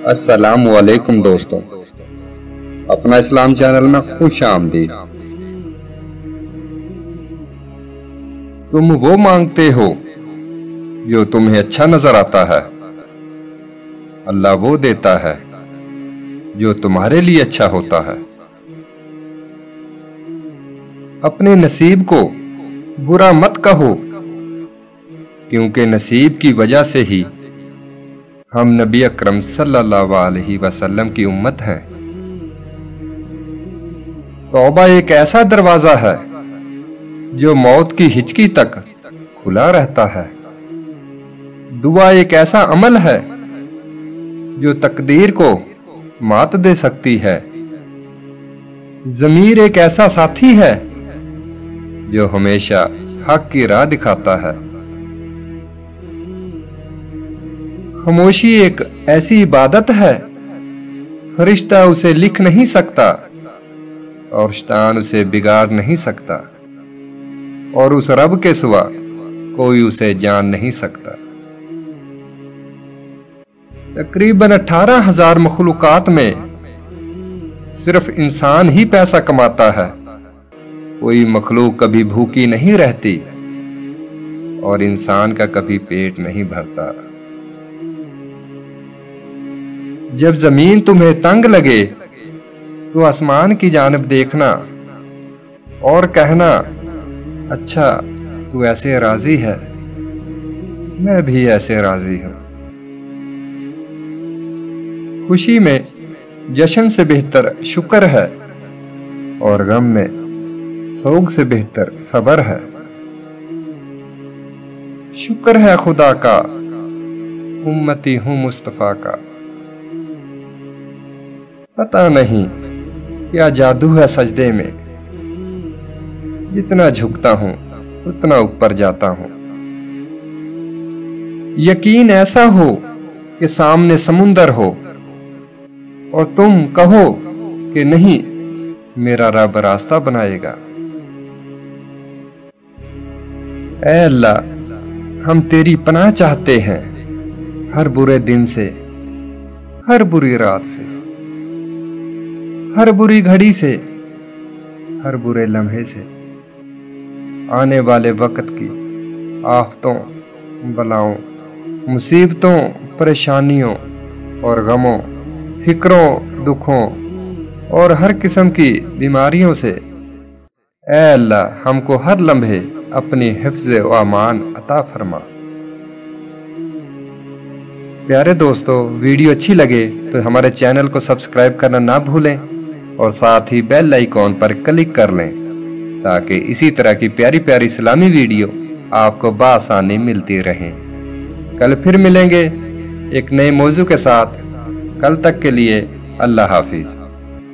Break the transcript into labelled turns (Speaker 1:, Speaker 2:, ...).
Speaker 1: السلام علیکم دوستوں، اپنا اسلام چینل میں خوش آمدید۔ تم وہ مانگتے ہو جو تمہیں اچھا نظر آتا ہے، اللہ وہ دیتا ہے جو تمہارے لیے اچھا ہوتا ہے۔ اپنے نصیب کو برا مت کہو، کیونکہ نصیب کی وجہ سے ہی ہم نبی اکرم صلی اللہ علیہ وسلم کی امت ہیں۔ توبہ ایک ایسا دروازہ ہے جو موت کی ہچکی تک کھلا رہتا ہے۔ دعا ایک ایسا عمل ہے جو تقدیر کو مات دے سکتی ہے۔ ضمیر ایک ایسا ساتھی ہے جو ہمیشہ حق کی راہ دکھاتا ہے۔ خاموشی ایک ایسی عبادت ہے، فرشتہ اسے لکھ نہیں سکتا اور شیطان اسے بگاڑ نہیں سکتا، اور اس رب کے سوا کوئی اسے جان نہیں سکتا۔ تقریباً 18,000 مخلوقات میں صرف انسان ہی پیسہ کماتا ہے۔ کوئی مخلوق کبھی بھوکی نہیں رہتی اور انسان کا کبھی پیٹ نہیں بھرتا۔ جب زمین تمہیں تنگ لگے تو آسمان کی جانب دیکھنا اور کہنا، اچھا تو ایسے راضی ہے، میں بھی ایسے راضی ہوں۔ خوشی میں جشن سے بہتر شکر ہے، اور غم میں سوگ سے بہتر صبر ہے۔ شکر ہے خدا کا، امتی ہوں مصطفیٰ کا۔ پتہ نہیں کیا جادو ہے سجدے میں، جتنا جھکتا ہوں اتنا اوپر جاتا ہوں۔ یقین ایسا ہو کہ سامنے سمندر ہو اور تم کہو کہ نہیں، میرا رب راستہ بنائے گا۔ اے اللہ، ہم تیری پناہ چاہتے ہیں، ہر برے دن سے، ہر بری رات سے، ہر بری گھڑی سے، ہر برے لمحے سے، آنے والے وقت کی آفتوں، بلاؤں، مصیبتوں، پریشانیوں اور غموں، فکروں، دکھوں اور ہر قسم کی بیماریوں سے۔ اے اللہ، ہم کو ہر لمحے اپنی حفظ و امان عطا فرما۔ پیارے دوستو، ویڈیو اچھی لگے تو ہمارے چینل کو سبسکرائب کرنا نہ بھولیں اور ساتھ ہی بیل آئیکن پر کلک کر لیں تاکہ اسی طرح کی پیاری پیاری اسلامی ویڈیو آپ کو بآسانی ملتی رہیں۔ کل پھر ملیں گے ایک نئے موضوع کے ساتھ۔ کل تک کے لیے اللہ حافظ۔